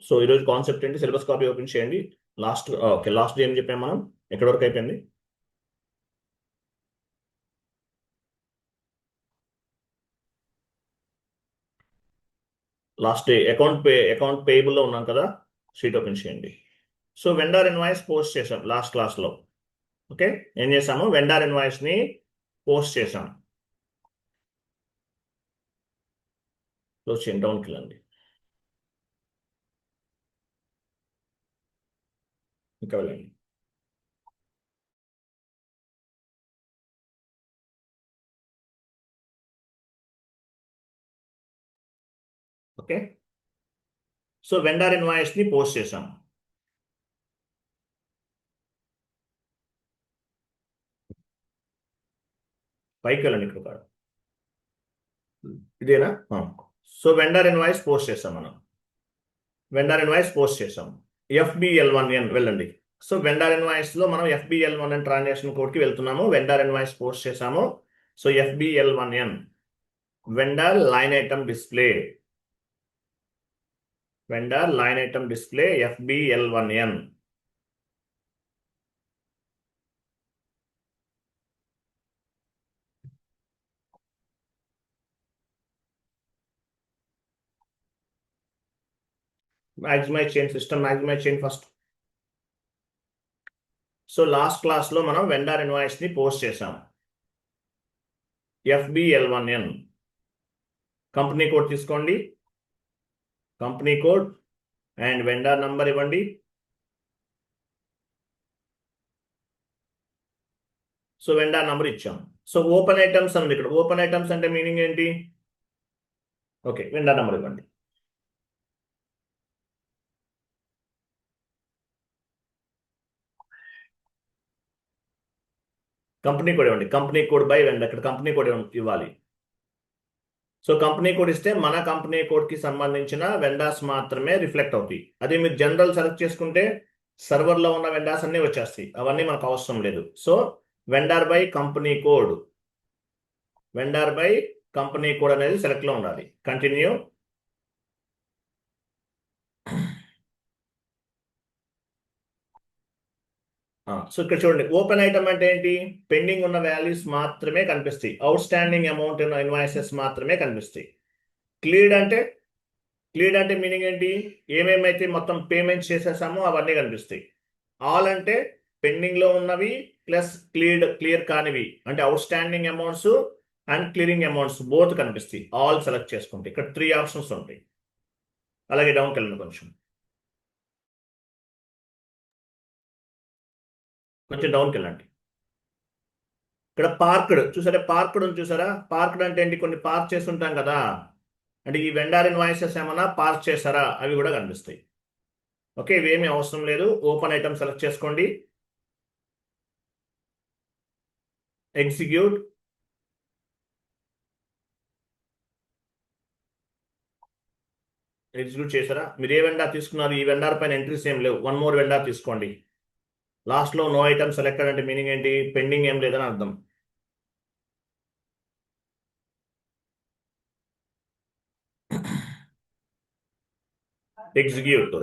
So ఈరోజు concept ఏంటి, syllabus copy open చేయండి. ఓకే, లాస్ట్ ఏం చెప్పాం మనం, ఎక్కడి వరకు అయిపోయింది? లాస్ట్ డే అకౌంట్ పేయబుల్లో ఉన్నాం కదా, షీట్ ఓపెన్ చేయండి. సో వెండర్ ఇన్వాయిస్ పోస్ట్ చేసాం లాస్ట్ క్లాస్లో. ఓకే, ఏం చేసాము, వెండర్ ఇన్వాయిస్ని పోస్ట్ చేసాం. క్లోజ్ చేయండి, డౌన్కి వెళ్ళండి. ఇంకా వెళ్ళండి. ఓకే, సో వెండర్ ఇన్వాయిస్ని పోస్ట్ చేసాం. పైకి వెళ్ళండి, ఇక్కడ కాదు, ఇదేనా? సో వెండర్ ఇన్వాయిస్ పోస్ట్ చేసాం మనం. వెండర్ ఇన్వాయిస్ పోస్ట్ చేసాం. FBL1N వెళ్ళండి. సో వెండర్ ఇన్వాయిస్ లో మనం FBL1N ట్రాన్సాక్షన్ కోడ్ కి వెళ్తున్నాము. వెండర్ ఇన్వాయిస్ పోస్ట్ చేసాము. So FBL1N vendor line item display, vendor line item display FBL1N. Maximize చేయండి, సిస్టమ్ మ్యాక్సిమైజ్ చేయండి ఫస్ట్. సో లాస్ట్ క్లాస్ లో మనం వెండర్ ఇన్వాయిస్ ని పోస్ట్ చేసాం. FBL1N కంపెనీ కోడ్ తీసుకోండి, company code and vendor number ఇవ్వండి. So vendor number ఇచ్చాం. So open items ఉంది ఇక్కడ. ఓపెన్ ఐటమ్స్ అంటే మీనింగ్ ఏంటి? ఓకే, వెండర్ నంబర్ ఇవ్వండి. కంపెనీ కోడ్ ఇవ్వండి. కంపెనీ కోడ్ బై వెండర్, ఇక్కడ కంపెనీ కోడ్ ఇవ్వాలి. సో కంపెనీ కోడ్ ఇస్తే మన కంపెనీ కోడ్ కి సంబంధించిన వెండర్స్ మాత్రమే రిఫ్లెక్ట్ అవుతాయి. అదే మీరు జనరల్ సెలెక్ట్ చేసుకుంటే సర్వర్ లో ఉన్న వెండర్స్ అన్ని వచ్చేస్తాయి, అవన్నీ మనకు అవసరం లేదు. So vendor by company code, vendor by company code అనేది సెలెక్ట్ లో ఉండాలి. కంటిన్యూ. సో ఇక్కడ చూడండి, ఓపెన్ ఐటమ్ అంటే ఏంటి? పెండింగ్ ఉన్న వాల్యూస్ మాత్రమే కనిపిస్తాయి, అవుట్ స్టాండింగ్ అమౌంట్ ఉన్న ఇన్వాయిసెస్ మాత్రమే కనిపిస్తాయి. క్లియర్డ్ అంటే మీనింగ్ ఏంటి? ఏమేమైతే మొత్తం పేమెంట్స్ చేసేసామో అవన్నీ కనిపిస్తాయి. ఆల్ అంటే పెండింగ్ లో ఉన్నవి ప్లస్ క్లియర్ కానివి, అంటే out standing amounts and clearing amounts both కనిపిస్తాయి. ఆల్ సెలెక్ట్ చేసుకుంటే ఇక్కడ 3 ఆప్షన్స్ ఉంటాయి. అలాగే డౌన్కి వెళ్ళండి, కొంచెం డౌన్కి వెళ్ళండి. ఇక్కడ పార్క్డ్ చూసారా, పార్క్డ్ ఉంది చూసారా. పార్క్డ్ అంటే ఏంటి? కొన్ని పార్క్ చేసి ఉంటాం కదా, అంటే ఈ వెండర్ ఇన్వాయిసెస్ ఏమైనా పార్క్ చేశారా అవి కూడా కనిపిస్తాయి. ఓకే, ఇవేమీ అవసరం లేదు. ఓపెన్ ఐటమ్ సెలెక్ట్ చేసుకోండి, ఎగ్జిక్యూట్. ఎగ్జిక్యూట్ చేశారా? మీరు ఏ వెండర్ తీసుకున్నారు? ఈ వెండర్ పైన ఎంట్రీస్ ఏం లేవు. 1 మోర్ వెండర్ తీసుకోండి. లాస్ట్ లో నో ఐటమ్ సెలెక్టెడ్ అంటే మీనింగ్ ఏంటి? పెండింగ్ ఏం లేదని అర్థం. ఎగ్జిక్యూట్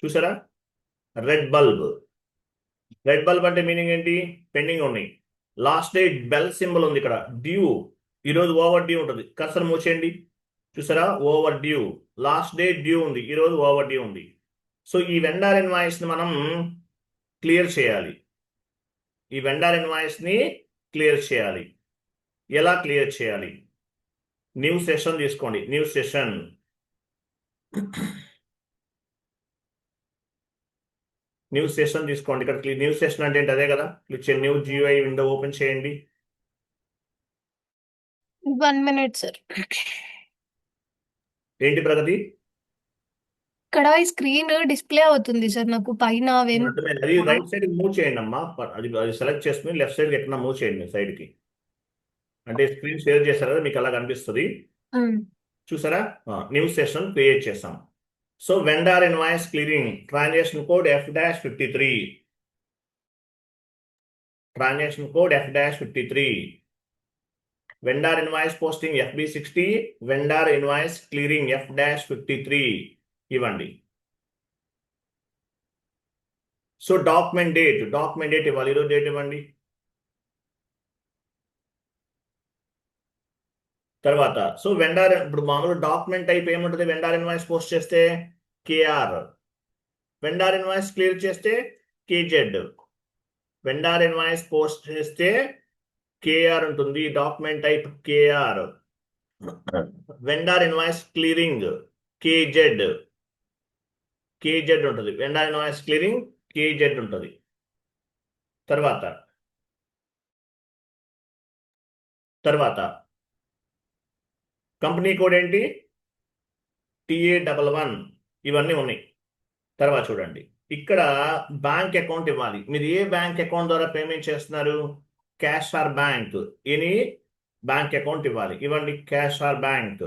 చూసారా, రెడ్ బల్బ్. రెడ్ బల్బ్ అంటే మీనింగ్ ఏంటి? పెండింగ్ ఉన్నాయి. లాస్ట్ డేట్ బెల్ సింబల్ ఉంది ఇక్కడ. డ్యూ, ఈరోజు ఓవర్ డ్యూ ఉంటుంది. కర్సర్ మూసేయండి, చూసారా, over due. Last date due ఉంది, ఈరోజు ఓవర్ డ్యూ ఉంది. సో ఈ వెండర్ ఇన్వాయిస్ ని మనం క్లియర్ చేయాలి. ఈ వెండర్ ఇన్వాయిస్ ని క్లియర్ చేయాలి. ఎలా క్లియర్ చేయాలి? న్యూ సెషన్ తీసుకోండి, న్యూ సెషన్. న్యూ సెషన్ తీసుకోండి. ఇక్కడ న్యూ సెషన్ అంటే ఏంటి? అదే కదా, క్లిక్ చేయండి. న్యూ GUI విండో ఓపెన్ చేయండి. 1 minute, sir. ఏంటి ప్రగతి? ఇక్కడ ఈ స్క్రీన్ డిస్ప్లే అవుతుంది సార్, నాకు పైన అది రైట్ సైడ్ మూవ్ చేయండి అమ్మా. అది సెలెక్ట్ చేసుకుని లెఫ్ట్ సైడ్ ఎక్కడ మూవ్ చేయండి సైడ్ కి. అంటే స్క్రీన్ షేర్ చేశారు కదా, మీకు అలా కనిపిస్తుంది. చూసారా, న్యూ సెషన్ క్రియేట్ చేసాం. So vendor invoice clearing, transaction code F-53, transaction code F-53. Vendor invoice posting FB60, vendor invoice clearing F-53 ఇవ్వండి. సో డాక్యుమెంట్ డేట్ ఇవ్వాలి. ఈరోజు డేట్ ఇవ్వండి. తర్వాత సో వెండార్ ఇప్పుడు మామూలు డాక్యుమెంట్ టైప్ ఏముంటుంది? వెండార్ ఇన్వాయిస్ పోస్ట్ చేస్తే KR, వెండార్ ఇన్వాయిస్ క్లియర్ చేస్తే KZ, వెండార్ ఇన్వాయిస్ పోస్ట్ చేస్తే KR ఉంటుంది. Document type KR. Vendor invoice clearing KZ ఉంటుంది. వెండార్ ఇన్వాయిస్ క్లియరింగ్ KZ ఉంటుంది. తర్వాత కంపెనీ కోడ్ ఏంటి? TA11. ఇవన్నీ ఉన్నాయి. తర్వాత చూడండి, ఇక్కడ బ్యాంక్ అకౌంట్ ఇవ్వాలి. మీరు ఏ బ్యాంక్ అకౌంట్ ద్వారా పేమెంట్ చేస్తున్నారు? Cash or bank, any bank account ఇవ్వాలి. ఇవ్వండి cash or bank.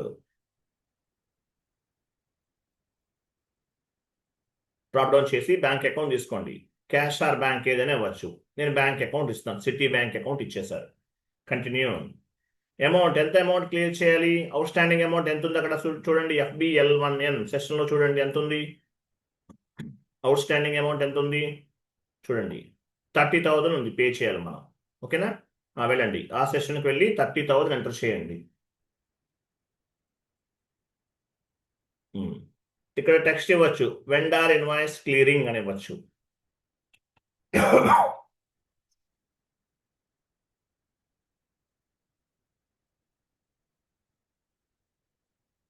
Drop down చేసి బ్యాంక్ అకౌంట్ తీసుకోండి. క్యాష్ ఆర్ బ్యాంక్ ఏదైనా ఇవ్వచ్చు. నేను బ్యాంక్ అకౌంట్ ఇస్తాను. సిటీ బ్యాంక్ అకౌంట్ ఇచ్చేసారు. కంటిన్యూ. అమౌంట్ ఎంత అమౌంట్ క్లియర్ చేయాలి? అవుట్ స్టాండింగ్ అమౌంట్ ఎంత ఉంది అక్కడ చూడండి. FBL1N సెషన్లో చూడండి ఎంత ఉంది. అవుట్ స్టాండింగ్ అమౌంట్ ఎంత ఉంది చూడండి. 30,000 ఉంది. పే చేయాలి మనం. ఓకేనా? వెళ్ళండి ఆ సెషన్కి వెళ్ళి 30,000 ఎంటర్ చేయండి. ఇక్కడ టెక్స్ట్ ఇవ్వచ్చు, వెండార్ ఇన్వాయిస్ క్లియరింగ్ అని ఇవ్వచ్చు.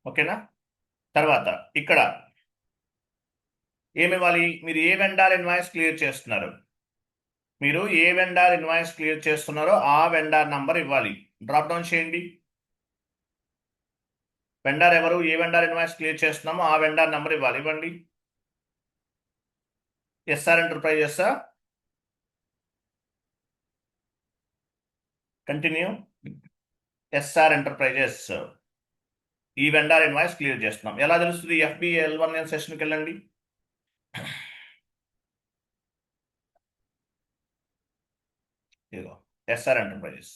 ఓకేనా? తర్వాత ఇక్కడ ఏమివ్వాలి? మీరు ఏ వెండార్ ఇన్వాయిస్ క్లియర్ చేస్తున్నారు? మీరు ఏ వెండార్ ఇన్వాయిస్ క్లియర్ చేస్తున్నారో ఆ వెండార్ నంబర్ ఇవ్వాలి. డ్రాప్ డౌన్ చేయండి. వెండార్ ఎవరు? ఏ వెండార్ ఇన్వాయిస్ క్లియర్ చేస్తున్నామో ఆ వెండార్ నంబర్ ఇవ్వాలి. ఇవ్వండి. SR enterprises. Continue. SR enterprises. ఈ వెండార్ ఇన్వాయిస్ క్లియర్ చేస్తున్నాం. ఎలా తెలుస్తుంది? FBL1N సెషన్కి వెళ్ళండి. ఇదిగో SR ఎంటర్ప్రైజెస్.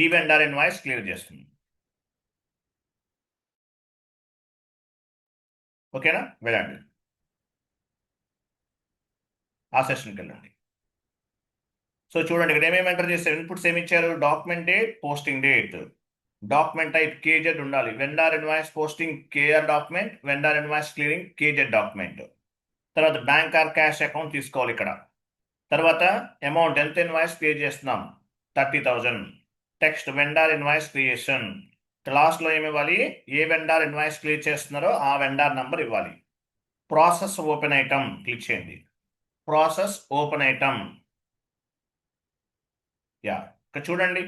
ఈ వెండార్ ఇన్వాయిస్ క్లియర్ చేస్తుంది. ఓకేనా? వెళ్ళండి ఆ సెషన్కి వెళ్ళండి. సో చూడండి ఇక్కడ ఏమేమి ఎంటర్ చేశారు. ఇన్పుట్స్ ఏమి ఇచ్చారు? Document date, posting date. Document type KZ ఉండాలి. Vendor invoice posting KR document, vendor invoice clearing KZ document. తర్వాత బ్యాంక్ ఆర్ క్యాష్ అకౌంట్ తీసుకోవాలి ఇక్కడ. తర్వాత అమౌంట్ ఎంత ఇన్వాయిస్ పే చేస్తున్నాం? 30,000. Text vendor invoice creation. లాస్ట్లో ఏమి ఇవ్వాలి? ఏ వెండార్ ఇన్వాయిస్ క్లియర్ చేస్తున్నారో ఆ వెండార్ నంబర్ ఇవ్వాలి. ప్రాసెస్ ఓపెన్ ఐటమ్ క్లిక్ చేయండి. Process open item. ఇక్కడ చూడండి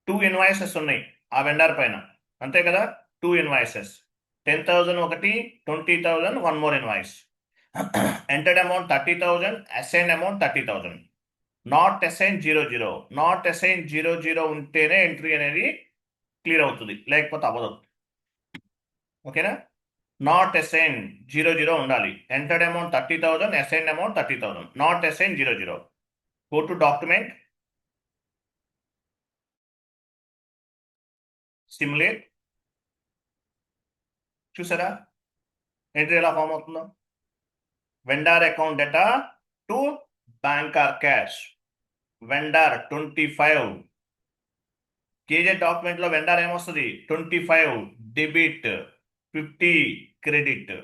2 ఇన్వాయిసెస్ ఉన్నాయి ఆ వెండార్ పైన. అంతే కదా? 2 ఇన్వాయిసెస్. 10,000 ఒకటి, 20,000 one more invoice. Entered amount 30,000, assign amount 30,000. Not assign 00. Not assign 00 ఉంటేనే ఎంట్రీ అనేది క్లియర్ అవుతుంది, లేకపోతే అవ్వదు. ఓకేనా? నాట్ అసైన్ 00 ఉండాలి. Entered amount 30,000, assign amount 30,000. Not assign 00. Go to document, simulate. చూసారా ఎంట్రీ ఎలా ఫామ్ అవుతుందో? Vendor account data to bank or cash. Vendor 25. KZ document లో వెండార్ ఏమొస్తుంది? 25 డెబిట్, 50 క్రెడిట్.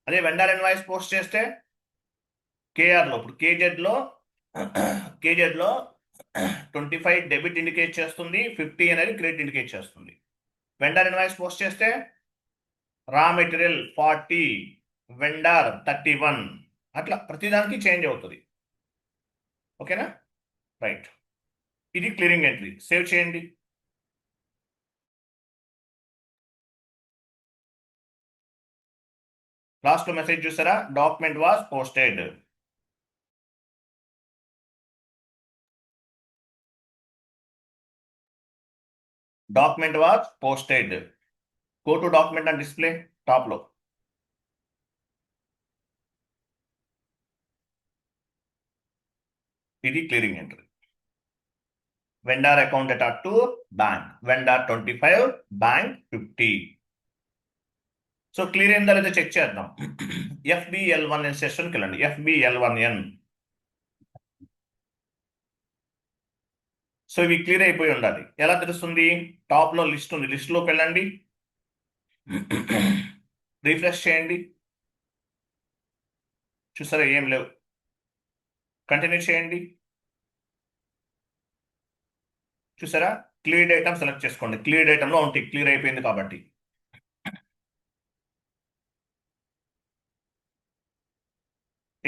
అదే వెండార్ ఇన్వాయిస్ పోస్ట్ చేస్తే KR లో, ఇప్పుడు KZ లో 25 డెబిట్ ఇండికేట్ చేస్తుంది, 50 అనేది క్రెడిట్ ఇండికేట్ చేస్తుంది. వెండార్ ఇన్వాయిస్ పోస్ట్ చేస్తే రా మెటీరియల్ 40, వెండార్ 31, అట్లా ప్రతిదానికి చేంజ్ అవుతుంది. ఓకేనా? రైట్. ఇది క్లియరింగ్ ఎంట్రీ. సేవ్ చేయండి. లాస్ట్ మెసేజ్ చూసారా? Document was posted. Document was posted. Go to document and display top లో. ఇది clearing entry. vendor account data to bank, vendor 25, bank 50. So clear అయిందా లేదా చెక్ చేద్దాం. FBL1N సెషన్కి వెళ్ళండి. FBL1N. So ఇవి clear అయిపోయి ఉండాలి. ఎలా తెలుస్తుంది? టాప్ లో లిస్ట్ ఉంది, లిస్ట్ లోకి వెళ్ళండి, రిఫ్రెష్ చేయండి, చూసారా ఏం లేవు. కంటిన్యూ చేయండి, చూసారా క్లియర్డ్ ఐటమ్ సెలెక్ట్ చేసుకోండి. క్లియర్డ్ ఐటమ్ లో ఉంటాయి, క్లియర్ అయిపోయింది కాబట్టి.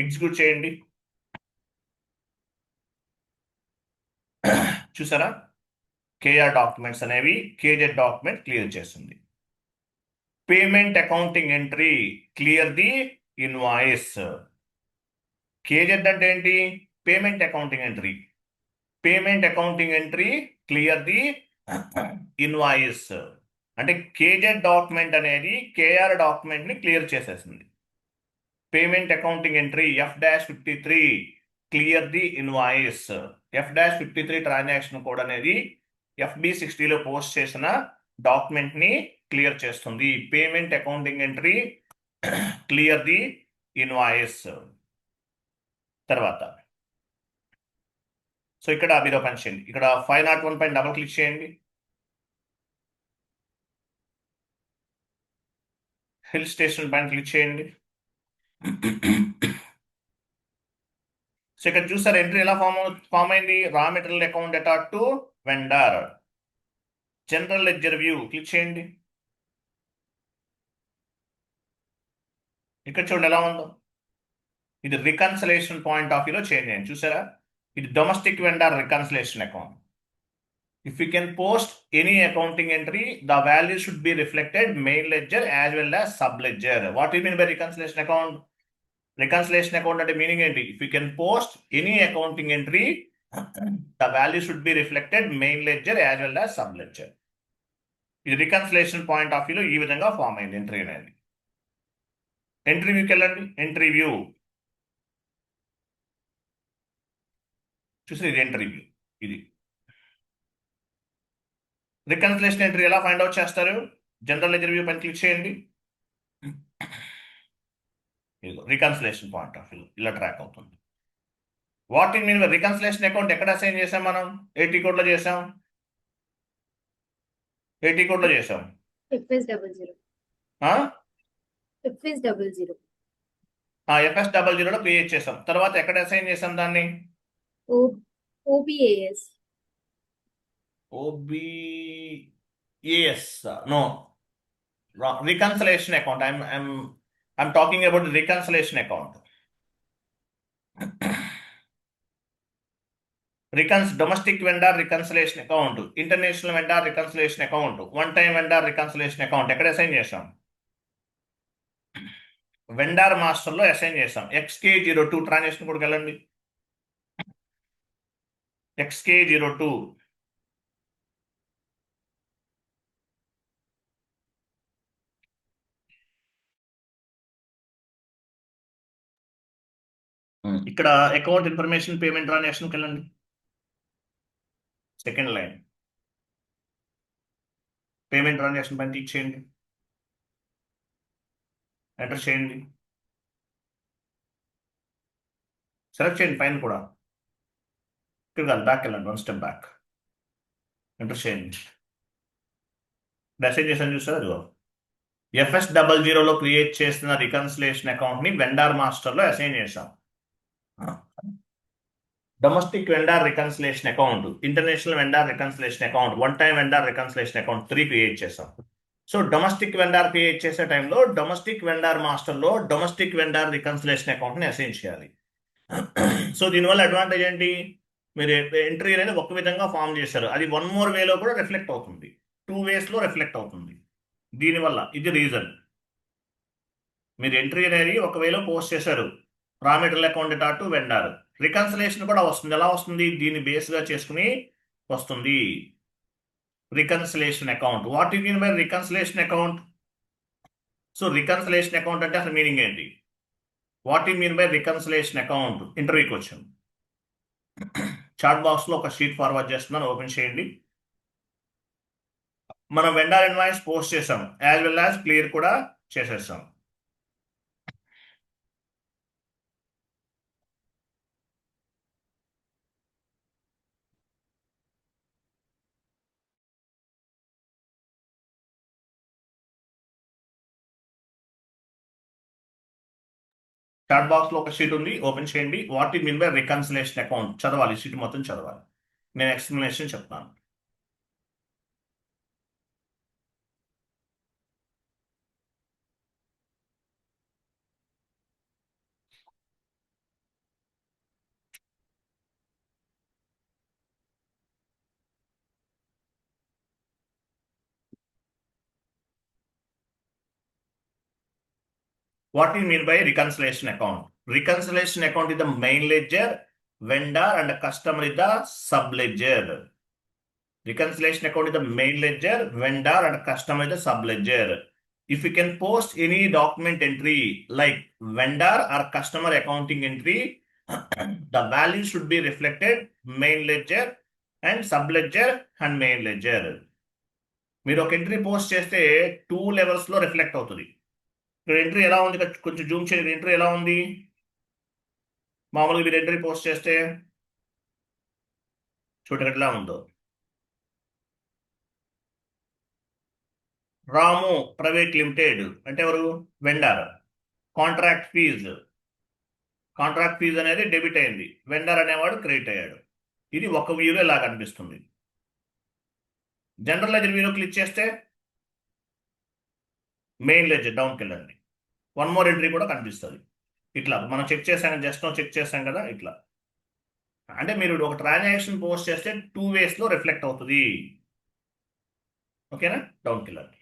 ఎగ్జిక్యూట్ చేయండి, చూసారా కేఆర్ డాక్యుమెంట్స్ అనేవి కేజెడ్ డాక్యుమెంట్ క్లియర్ చేస్తుంది. Payment accounting entry clear the invoice. KZ అంటే ఏంటి? Payment accounting entry. Payment accounting entry clear the invoice అంటే కేజెడ్ డాక్యుమెంట్ అనేది కేఆర్ డాక్యుమెంట్ ని క్లియర్ చేసేసింది. Payment accounting entry F-53 clear the invoice. F-53 transaction code అనేది FB60లో post చేసిన document ని clear చేస్తుంది. Payment accounting entry clear the invoice. తర్వాత so ఇక్కడ మీరు పని చేయండి, ఇక్కడ 501 పైన డబుల్ క్లిక్ చేయండి, హిల్ స్టేషన్ పైన క్లిక్ చేయండి. సో ఇక్కడ చూసారు ఎంట్రీ ఎలా ఫామ్ అయింది? Raw material account data to vendor. General ledger view click చేయండి. ఇక్కడ చూడండి ఎలా ఉందో. ఇది రికన్సిలేషన్ పాయింట్ ఆఫ్ వ్యూలో చేంజ్ అయింది, చూసారా? ఇది domestic vendor reconciliation account. If you can post any accounting entry, the value should be reflected main ledger as well as sub ledger. What do you mean by reconciliation account? Reconciliation account అంటే meaning ఏంటి? If you can post any accounting entry, the value should be reflected main ledger as well as sub ledger. ఇది reconciliation point of వ్యూలో ఈ విధంగా form అయింది entry అనేది. Entry వ్యూకి వెళ్ళండి, entry view చూసి ఇది ఎంట్రీ వ్యూ. ఇది రికన్సిలేషన్ ఎంట్రీ ఎలా ఫైండ్ అవుట్ చేస్తారు? జనరల్ లెడ్జర్ వ్యూ పైన క్లిక్ చేయండి, రికన్సిలేషన్ పాయింట్ ఆఫ్ వ్యూ ఇలా ట్రాక్ అవుతుంది. What in mean reconciliation account ఎక్కడ అసైన్ చేసాం మనం? ఏటీ కోడ్ లో చేసాం, ఏటీ కోడ్ లో చేసాం, FS00 లో క్రియేట్ చేసాం. తర్వాత ఎక్కడ అసైన్ చేసాం దాన్ని? OBAS. OBAS no, wrong. Reconciliation account. I'm talking about the reconciliation account. Domestic vendor reconciliation account, international vendor reconciliation account, one time vendor reconciliation account ఎక్కడ అసైన్ చేసాం? వెండర్ మాస్టర్ లో assign చేసాం. XK02 transaction కూడా వెళ్ళండి, XK02. ఇక్కడ account information payment ట్రాన్సాక్షన్కి వెళ్ళండి, second line payment transaction పైన click చేయండి, ఎంటర్ చేయండి, సెలెక్ట్ చేయండి పైన కూడా. ఇక్కడ బ్యాక్ వెళ్ళండి, 1 స్టెప్ బ్యాక్, ఎంటర్ చేయండి. మెసేజ్ చేసాను చూసారు, అదిగో FS00లో క్రియేట్ చేసిన రికన్సిలేషన్ అకౌంట్ ని వెండర్ మాస్టర్ లో అసైన్ చేసాం. Domestic vendor reconciliation account, international vendor reconciliation account, one time vendor reconciliation account 3 create చేసాం. సో డొమెస్టిక్ వెండర్ క్రియేట్ చేసే టైంలో డొమెస్టిక్ వెండర్ మాస్టర్ లో డొమెస్టిక్ వెండర్ రికన్సిలేషన్ అకౌంట్ ని assign చేయాలి. So దీనివల్ల అడ్వాంటేజ్ ఏంటి? మీరు ఎంట్రీ అనేది ఒక విధంగా ఫామ్ చేశారు, అది 1 more వేలో కూడా రిఫ్లెక్ట్ అవుతుంది, 2 ways లో రిఫ్లెక్ట్ అవుతుంది. దీనివల్ల ఇది రీజన్. మీరు ఎంట్రీ అనేది ఒక వేలో పోస్ట్ చేశారు, raw material account data to vendor, reconciliation కూడా వస్తుంది. ఎలా వస్తుంది? దీన్ని బేస్ గా చేసుకుని వస్తుంది. Reconciliation account. What you mean by reconciliation account? So reconciliation account అంటే అసలు మీనింగ్ ఏంటి? What you mean by reconciliation account? ఇంటర్వ్యూకి వచ్చాం. చాట్ బాక్స్లో ఒక షీట్ ఫార్వర్డ్ చేస్తున్నాను, ఓపెన్ చేయండి. మనం వెండర్ ఇన్వాయిస్ పోస్ట్ చేసాం, యాజ్ వెల్ యాజ్ క్లియర్ కూడా చేసేసాం. చాట్ బాక్స్ లో ఒక షీట్ ఉంది, ఓపెన్ చేయండి. What it mean by reconciliation account చదవాలి, షీట్ మొత్తం చదవాలి. నేను ఎక్స్ప్లెనేషన్ చెప్తాను. What do you mean by reconciliation account? Reconciliation account is the main ledger, vendor and customer is the sub-ledger. Reconciliation account is the main ledger, vendor and customer is the sub-ledger. If you can post any document entry like vendor or customer accounting entry, the value should be reflected main ledger and sub-ledger and main ledger. మీరు ఒక entry post చేస్తే 2 levels లో reflect అవుతుంది. ఇక్కడ entry ఎలా ఉంది, కొంచెం Zoom చేయండి. ఎంట్రీ ఎలా ఉంది? మామూలుగా మీరు ఎంట్రీ పోస్ట్ చేస్తే చూడండి ఎట్లా ఉందో. రాము ప్రైవేట్ లిమిటెడ్ అంటే ఎవరు? వెండర్. కాంట్రాక్ట్ ఫీజు అనేది డెబిట్ అయింది, వెండర్ అనేవాడు క్రెడిట్ అయ్యాడు. ఇది ఒక వ్యూలో ఇలా కనిపిస్తుంది. జనరల్ లెజర్ వ్యూలో క్లిక్ చేస్తే మెయిన్ లెజర్ డౌన్కి వెళ్ళండి, వన్ మోర్ ఎంట్రీ కూడా కనిపిస్తుంది. ఇట్లా మనం చెక్ చేసాం, జస్ట్ చెక్ చేసాం కదా, ఇట్లా. అంటే మీరు ఒక ట్రాన్సాక్షన్ పోస్ట్ చేస్తే 2 వేస్లో రిఫ్లెక్ట్ అవుతుంది. ఓకేనా? డౌన్కి వెళ్ళండి.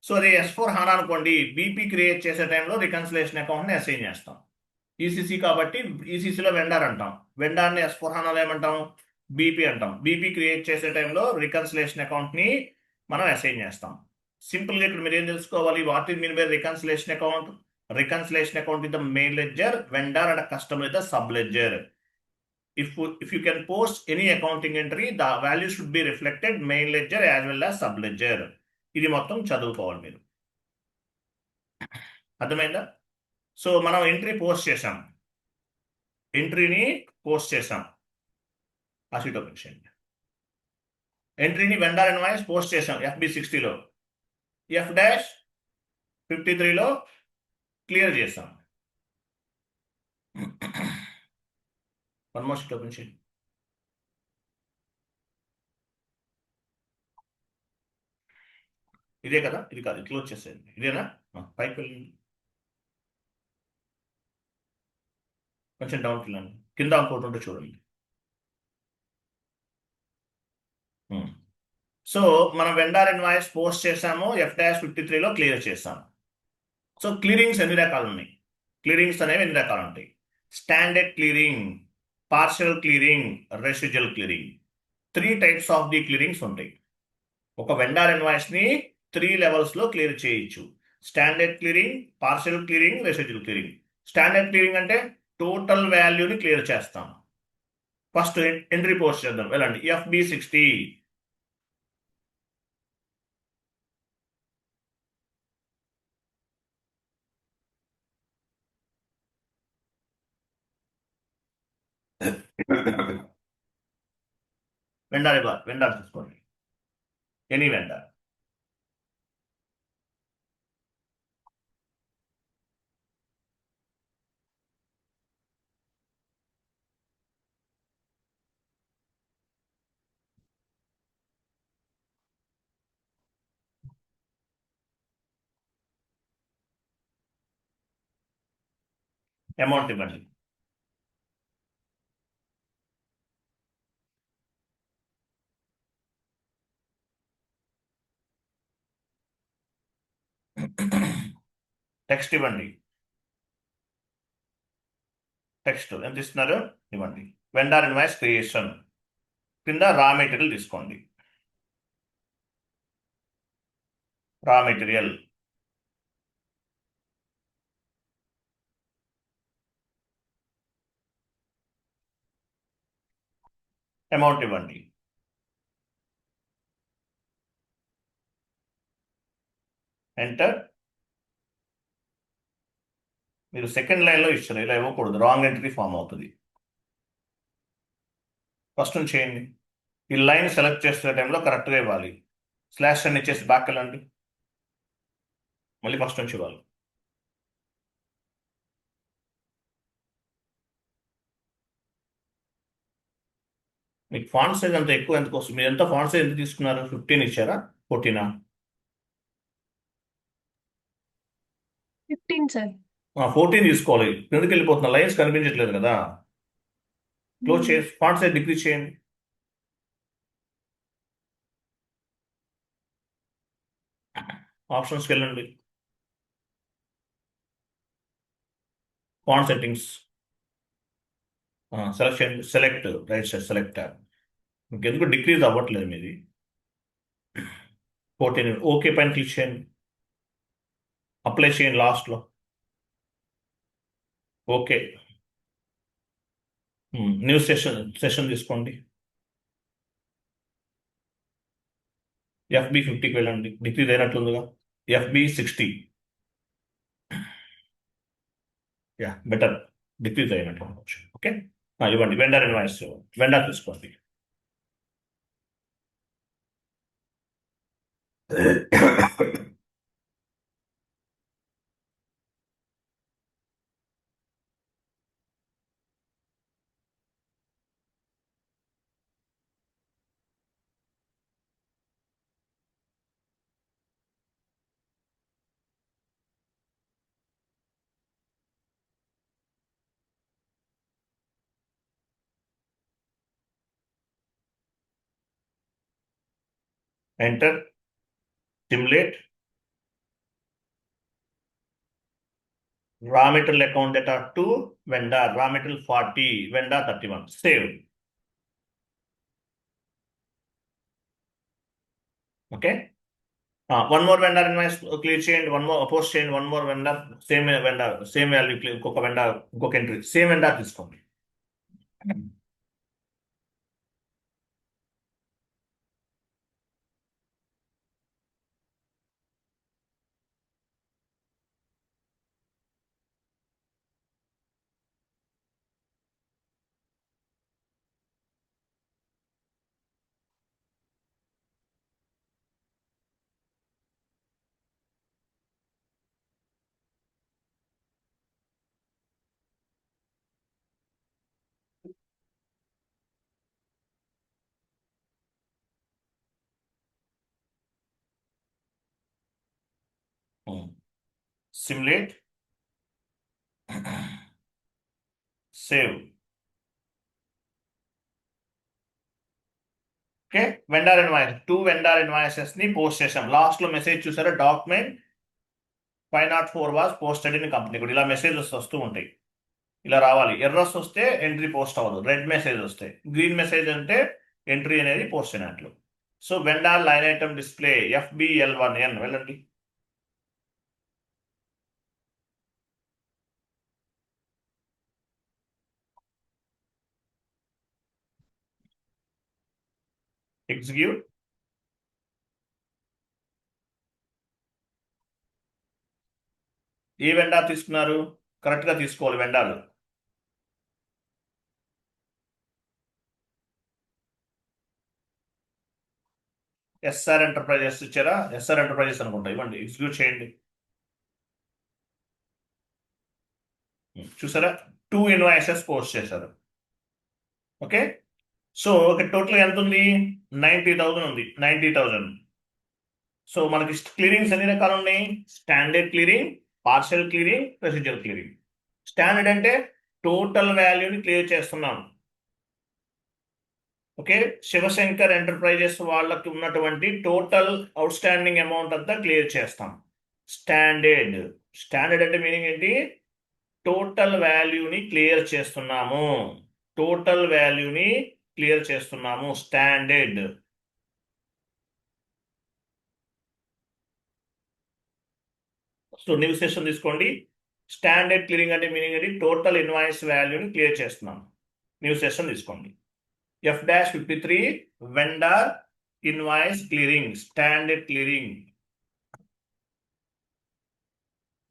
సో అది S4 HANA అనుకోండి, బీపీ క్రియేట్ చేసే టైంలో రికన్సిలేషన్ అకౌంట్ని అసైన్ చేస్తాం. ఈసీసీ కాబట్టి ఈసీసీలో వెండర్ అంటాం, వెండర్ని S4 HANAలో ఏమంటాం? బీపీ అంటాం. బీపీ క్రియేట్ చేసే టైంలో రికన్సిలేషన్ అకౌంట్ని మనం అసైన్ చేస్తాం. సింపుల్గా ఇక్కడ మీరు ఏం తెలుసుకోవాలి? What is mean by reconciliation account? Reconciliation account is the main ledger, vendor and customer is the sub ledger. If you can post any accounting entry, the value should be reflected main ledger as well as sub ledger. ఇది మొత్తం చదువుకోవాలి మీరు. అర్థమైందా? So మనం entry post చేసాం, ఎంట్రీని post చేసాం. ఆ sheet open చేయండి. ఎంట్రీని వెండర్ ఇన్వాయిస్ పోస్ట్ చేసాం FB60లో, F-53లో క్లియర్ చేసాం. వన్ మోర్ షీట్ ఓపెన్ చేయండి. ఇదే కదా, ఇది కాదు, క్లోజ్ చేసేయండి. ఇదేనా? పైకి వెళ్ళండి, కొంచెం డౌన్కి వెళ్ళండి, కింద ఇంకోటి ఉంటే చూడండి. సో మనం వెండర్ ఇన్వాయిస్ పోస్ట్ చేసాము, F-53లో క్లియర్ చేసాము. సో క్లియరింగ్స్ ఎన్ని రకాలు ఉన్నాయి? క్లియరింగ్స్ అనేవి ఎన్ని రకాలు ఉంటాయి? Standard clearing, partial clearing, residual clearing. 3 types of the clearings ఉంటాయి. ఒక వెండర్ ఇన్వాయిస్ని 3 లెవెల్స్లో క్లియర్ చేయొచ్చు. Standard clearing, partial clearing, residual clearing. Standard clearing అంటే టోటల్ వాల్యూని క్లియర్ చేస్తాం. ఫస్ట్ ఎంట్రీ పోస్ట్ చేద్దాం, వెళ్ళండి. FB60 వెండర్ తీసుకోండి, ఎనీ వెండర్. అమౌంట్ ఇవ్వండి. టెక్స్ట్ ఇవ్వండి, టెక్స్ట్ ఎంత ఇస్తున్నారు ఇవ్వండి. వెండర్ ఇన్వాయిస్ క్రియేషన్ కింద రా మెటీరియల్ తీసుకోండి. రా మెటీరియల్ అమౌంట్ ఇవ్వండి. ఎంటర్. మీరు సెకండ్ లైన్లో ఇచ్చారు, ఇలా ఇవ్వకూడదు, రాంగ్ ఎంట్రీ ఫామ్ అవుతుంది. ఫస్ట్ నుంచి చేయండి. ఈ లైన్ సెలెక్ట్ చేసే టైంలో కరెక్ట్గా ఇవ్వాలి. స్లాష్ అని ఇచ్చేసి బ్యాక్ వెళ్ళండి, మళ్ళీ ఫస్ట్ నుంచి ఇవ్వాలి. మీకు ఫాంట్ సైజ్ అంత ఎక్కువ ఎందుకు వస్తుంది? మీరు ఎంత ఫాంట్ సైజ్ ఎంత తీసుకున్నారు? 15 ఇచ్చారా, 14? 15 సార్. 14 తీసుకోవాలి. కిందకి వెళ్ళిపోతున్నా, లైన్స్ కనిపించట్లేదు కదా. క్లోజ్ చేసి ఫాంట్ సైజ్ డిక్రీజ్ చేయండి. ఆప్షన్స్కి వెళ్ళండి, ఫాంట్ సెట్టింగ్స్ సెలెక్ట్ చేయండి, select right side select tab. ఇంకెందుకు డిక్రీజ్ అవ్వట్లేదు మీది? 14 ఓకే పైన క్లిక్ చేయండి, అప్లై చేయండి లాస్ట్లో. ఓకే. న్యూ సెషన్ తీసుకోండి. FB 50కి వెళ్ళండి, డిక్రీజ్ అయినట్లుందిగా. FB 60, యా బెటర్, డిక్రీజ్ అయినట్లు ఉండొచ్చు. ఓకే, ఇవ్వండి వెండర్ ఇన్వాయిస్, వెండర్ తీసుకోండి. Enter, simulate, raw material account data 2, vendor, raw material 40, vendor 31, save. Okay, one more vendor invoice clear చేయండి, వన్ మోర్ పోస్ట్ చేయండి, one more vendor, same vendor, same value, ఇంకొక vendor, ఇంకొక entry, same vendor తీసుకోండి. Simulate, save. Okay, vendor invoice, 2 vendor invoices ని post చేసాం. Last లో message చూసారా, document 504 was posted in company కూడా. ఇలా మెసేజెస్ వస్తూ ఉంటాయి, ఇలా రావాలి. ఎర్రర్స్ వస్తే ఎంట్రీ పోస్ట్ అవ్వదు, రెడ్ మెసేజ్ వస్తే. గ్రీన్ మెసేజ్ అంటే ఎంట్రీ అనేది పోస్ట్ అయినట్లు. So vendor line item display FBL1N వెళ్ళండి. ఎగ్జిక్యూట్. ఏ వెండర్ తీసుకున్నారు? కరెక్ట్ గా తీసుకోవాలి వెండర్లు. SR ఎంటర్ప్రైజెస్ ఇచ్చారా? SR ఎంటర్ప్రైజెస్ అనుకుంటా, ఇవ్వండి, ఎగ్జిక్యూట్ చేయండి. చూసారా, 2 ఇన్వాయిసెస్ పోస్ట్ చేశారు. ఓకే, సో టోటల్ ఎంత ఉంది? 90,000 ఉంది, 90,000. సో మనకి క్లియరింగ్స్ ఎన్ని రకాలు ఉన్నాయి? Standard clearing, partial clearing, procedure clearing. Standard అంటే టోటల్ వాల్యూని క్లియర్ చేస్తున్నాం. ఓకే, శివశంకర్ ఎంటర్ప్రైజెస్ వాళ్ళకి ఉన్నటువంటి టోటల్ అవుట్ స్టాండింగ్ అమౌంట్ అంతా క్లియర్ చేస్తాం. స్టాండర్డ్, స్టాండర్డ్ అంటే మీనింగ్ ఏంటి? టోటల్ వాల్యూని క్లియర్ చేస్తున్నాము, టోటల్ వాల్యూని క్లియర్ చేస్తున్నాము, స్టాండర్డ్. సో న్యూ సెషన్ తీసుకోండి. స్టాండర్డ్ క్లియరింగ్ అంటే మీనింగ్ ఏంటి? టోటల్ ఇన్వాయిస్ వాల్యూని క్లియర్ చేస్తున్నాం. న్యూ సెషన్ తీసుకోండి. F-53 vendor invoice clearing, standard clearing.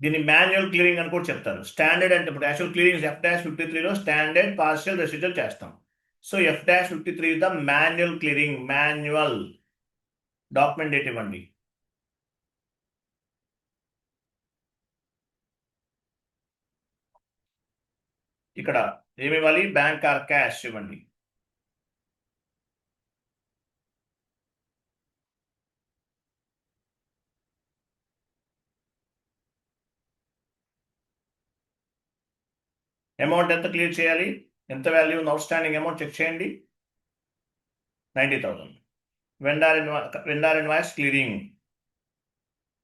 దీన్ని మాన్యువల్ క్లియరింగ్ అని కూడా చెప్తారు. స్టాండర్డ్ అంటే ఇప్పుడు యాక్చువల్ క్లియరింగ్ F-53లో స్టాండర్డ్, పార్షియల్, రెసిడ్యువల్ చేస్తాం. So F-53 the manual clearing, manual. Document date ఇవ్వండి. ఇక్కడ ఏమి ఇవ్వాలి? బ్యాంక్ ఆర్ క్యాష్ ఇవ్వండి. అమౌంట్ ఎంత క్లియర్ చేయాలి? ఎంత value outstanding amount check చేయండి. 90,000. Vendor invoice clearing.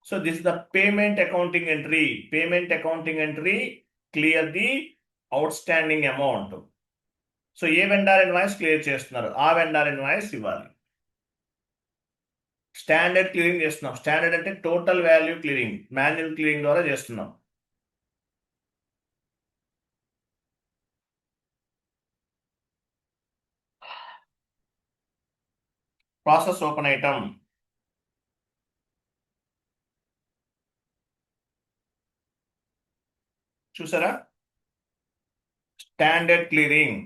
So this is the payment accounting entry. Payment accounting entry clear the outstanding amount. So ఏ వెండార్ ఇన్వాయిస్ క్లియర్ చేస్తున్నారు ఆ vendor invoice ఇవ్వాలి. Standard clearing చేస్తున్నాం. Standard అంటే total value clearing, manual clearing ద్వారా చేస్తున్నాం. Process open item. చూసారా? Standard clearing,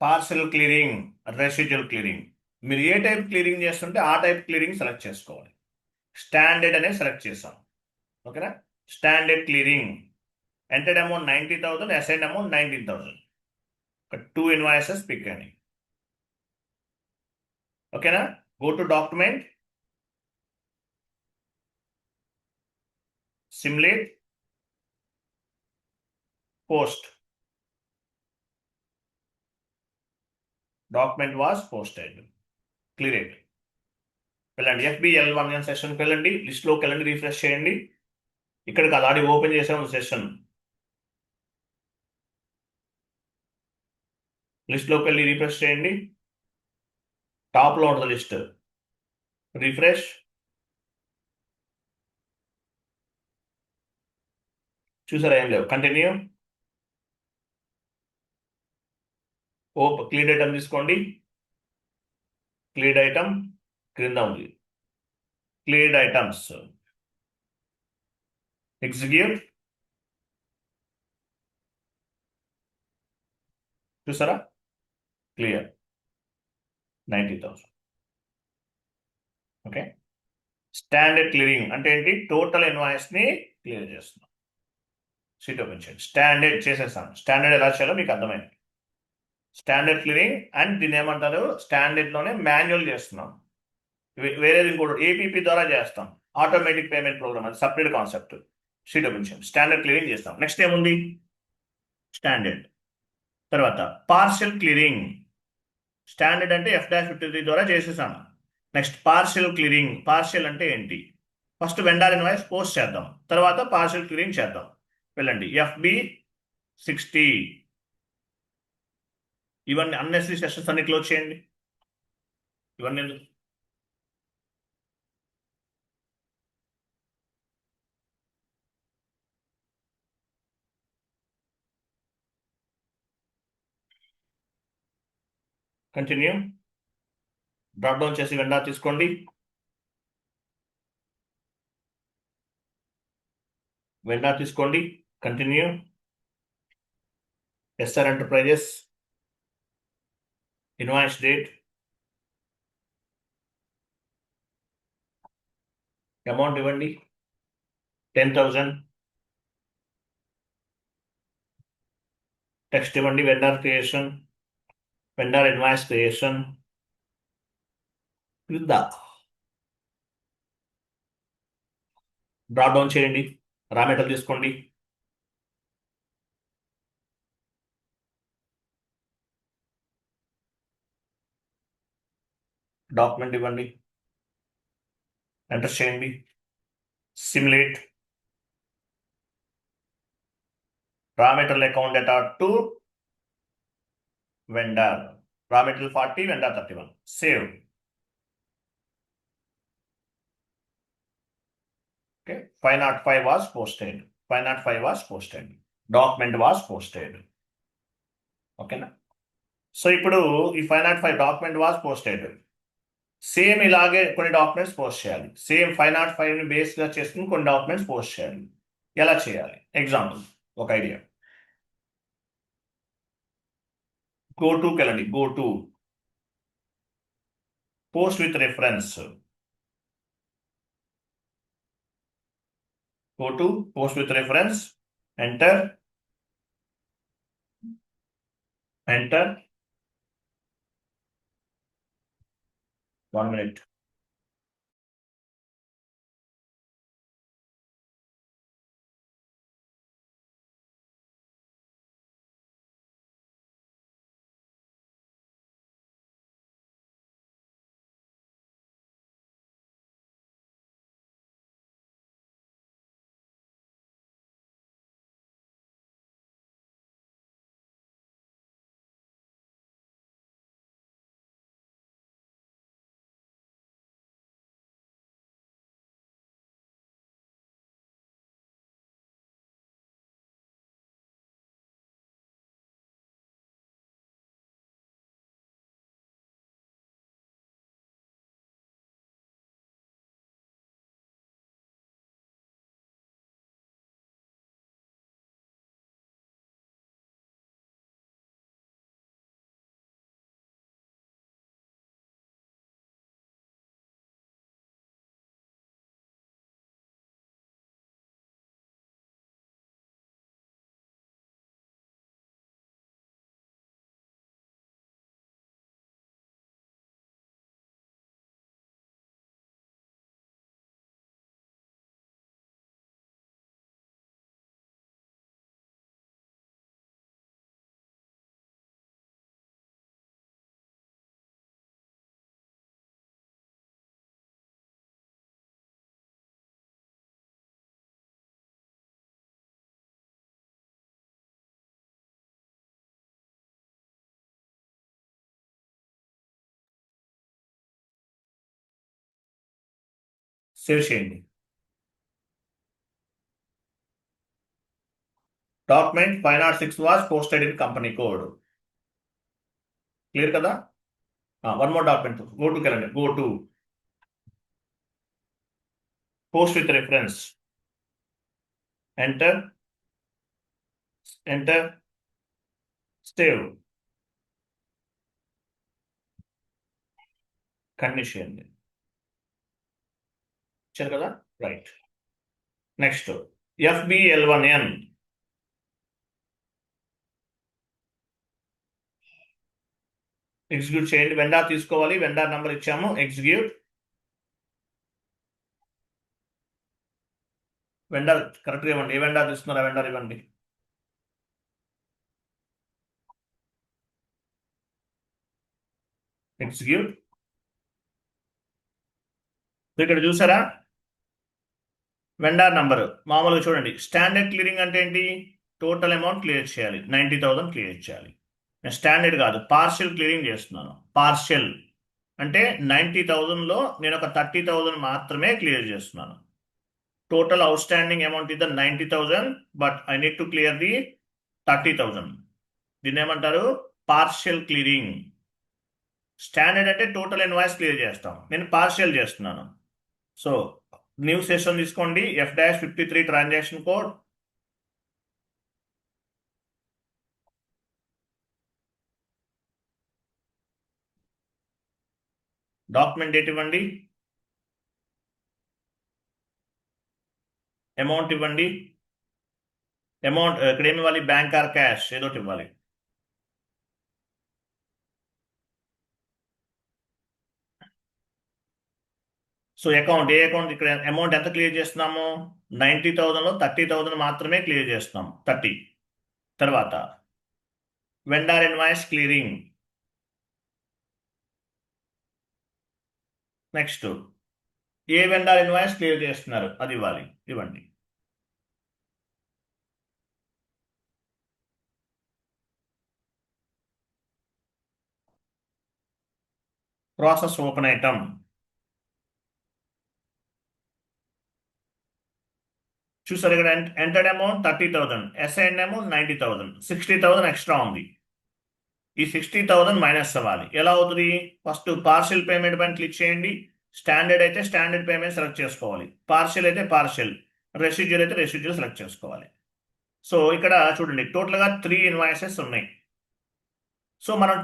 parcel clearing, residual clearing. మీరు ఏ టైప్ క్లియరింగ్ చేస్తుంటే ఆ టైప్ క్లియరింగ్ సెలెక్ట్ చేసుకోవాలి. స్టాండర్డ్ అనే సెలెక్ట్ చేసాం. ఓకేనా? Standard clearing. Entered amount 90,000, assign amount 19,000. 2 invoices pick అని. ఓకేనా? Go to document, simulate, post. Document was posted. Clear. వెళ్ళండి FBL1 సెషన్కి వెళ్ళండి, లిస్ట్లోకి వెళ్ళండి, రిఫ్రెష్ చేయండి. ఇక్కడికి ఆల్రెడీ ఓపెన్ చేసాము సెషన్. లిస్ట్లోకి వెళ్ళి రిఫ్రెష్ చేయండి. టాప్లో ఉంటుంది లిస్ట్. రిఫ్రెష్. చూసారా? ఏం లేవు. కంటిన్యూ. క్లియర్ ఐటమ్ తీసుకోండి. క్లియర్ ఐటమ్ క్రింద ఉంది. Clear items. ఎగ్జిక్యూట్. చూసారా? క్లియర్. 90,000. ఓకే. స్టాండర్డ్ క్లియరింగ్ అంటే ఏంటి? టోటల్ ఇన్వాయిస్ ని క్లియర్ చేస్తున్నాం. షీట్ ఓపెన్ చేయండి. స్టాండర్డ్ చేసేసాను. స్టాండర్డ్ ఎలా చేయాలో మీకు అర్థమైంది. స్టాండర్డ్ క్లియరింగ్ అండ్ దీన్ని ఏమంటారు? స్టాండర్డ్ లోనే మాన్యువల్ చేస్తున్నాం. వేరేది ఇంకోటి ఏపీపీ ద్వారా చేస్తాం. ఆటోమేటిక్ పేమెంట్ ప్రోగ్రామ్, అది సపరేట్ కాన్సెప్ట్. షీట్ ఓపెన్ చేయండి. స్టాండర్డ్ క్లియరింగ్ చేస్తాం. నెక్స్ట్ ఏముంది? స్టాండర్డ్. తర్వాత పార్షియల్ క్లియరింగ్. స్టాండర్డ్ అంటే F-53 ద్వారా చేసేసాను. Next partial clearing. పార్షియల్ అంటే ఏంటి? ఫస్ట్ వెండార్ ఇన్వాయిస్ పోస్ట్ చేద్దాం, తర్వాత పార్షియల్ క్లియరింగ్ చేద్దాం. వెళ్ళండి. FB60. ఇవన్నీ అన్నెసరీ సెషన్స్ అన్ని క్లోజ్ చేయండి. ఇవన్నీ కంటిన్యూ. డ్రాప్ డౌన్ చేసి వెండార్ తీసుకోండి. వెండార్ తీసుకోండి. Continue. SR enterprises. Invoice date, amount ఇవ్వండి 10,000. టెక్స్ట్ ఇవ్వండి. Vendor creation, vendor invoice creation. క్రింద డ్రాప్ డౌన్ చేయండి. రా మెటీరియల్ తీసుకోండి. డాక్యుమెంట్ ఇవ్వండి. ఎంటర్ చేయండి. Simulate. Raw material account data to vendor. Raw material 40, vendor 31. Save. Okay. 505 was posted. 505 was posted. Document was posted. ఓకేనా? So ఇప్పుడు ఈ 505 document was posted. Same ఇలాగే కొన్ని డాక్యుమెంట్స్ పోస్ట్ చేయాలి. సేమ్ 505ని బేస్గా చేసుకుని కొన్ని డాక్యుమెంట్స్ పోస్ట్ చేయాలి. ఎలా చేయాలి? ఎగ్జాంపుల్, ఒక ఐడియా. గో టుకి వెళ్ళండి. Go to post with reference. Go to post with reference, enter, 1 minute. Save చేయండి. Document 506 was posted in company code. Clear కదా? One more document. గో టుకి వెళ్ళండి. Go to post with reference, enter, save, continue చేయండి. ఇచ్చారు కదా? Right. Next FBL1N. Execute చేయండి. Vendor తీసుకోవాలి. Vendor number ఇచ్చాము. ఎగ్జిక్యూట్. వెండార్ కరెక్ట్గా ఇవ్వండి. ఏ వెండార్ తీసుకున్నారా వెండార్ ఇవ్వండి. ఎగ్జిక్యూట్. ఇక్కడ చూసారా? వెండార్ నంబర్ మామూలుగా చూడండి. స్టాండర్డ్ క్లియరింగ్ అంటే ఏంటి? టోటల్ అమౌంట్ క్లియర్ చేయాలి. 90,000 క్లియర్ చేయాలి. నేను స్టాండర్డ్ కాదు, పార్షియల్ క్లియరింగ్ చేస్తున్నాను. పార్షియల్ అంటే 90,000లో నేను ఒక 30,000 మాత్రమే క్లియర్ చేస్తున్నాను. Total out standing amount is 90,000, but I need to clear the 30,000. దీన్ని ఏమంటారు? Partial clearing. స్టాండర్డ్ అంటే టోటల్ ఇన్వాయిస్ క్లియర్ చేస్తాం. నేను పార్షియల్ చేస్తున్నాను. సో న్యూ సెషన్ తీసుకోండి. F-53 transaction code. Document date ఇవ్వండి. అమౌంట్ ఇవ్వండి. అమౌంట్ ఇక్కడ ఏమి ఇవ్వాలి? బ్యాంక్ ఆర్ క్యాష్ ఏదో ఒకటి ఇవ్వాలి. సో అకౌంట్, ఏ అకౌంట్? ఇక్కడ అమౌంట్ ఎంత క్లియర్ చేస్తున్నాము? 90,000లో 30,000 మాత్రమే క్లియర్ చేస్తున్నాం. 30. తర్వాత వెండార్ ఇన్వాయిస్ క్లియరింగ్. నెక్స్ట్ ఏ వెండార్ ఇన్వాయిస్ క్లియర్ చేస్తున్నారు అది ఇవ్వాలి. ఇవ్వండి. Process open item. చూసారు ఇక్కడ entered amount 30,000, assigned amount 90,000, 60,000 extra ఉంది. ఈ 60,000 మైనస్ అవ్వాలి. ఎలా అవుతుంది? ఫస్ట్ పార్షియల్ పేమెంట్ పైన క్లిక్ చేయండి. స్టాండర్డ్ అయితే స్టాండర్డ్ పేమెంట్ సెలెక్ట్ చేసుకోవాలి, పార్షియల్ అయితే పార్షియల్, రెసిడ్యూల్ అయితే రెసిడ్యూల్ సెలెక్ట్ చేసుకోవాలి. సో ఇక్కడ చూడండి టోటల్గా 3 ఇన్వాయిసెస్ ఉన్నాయి. సో మనం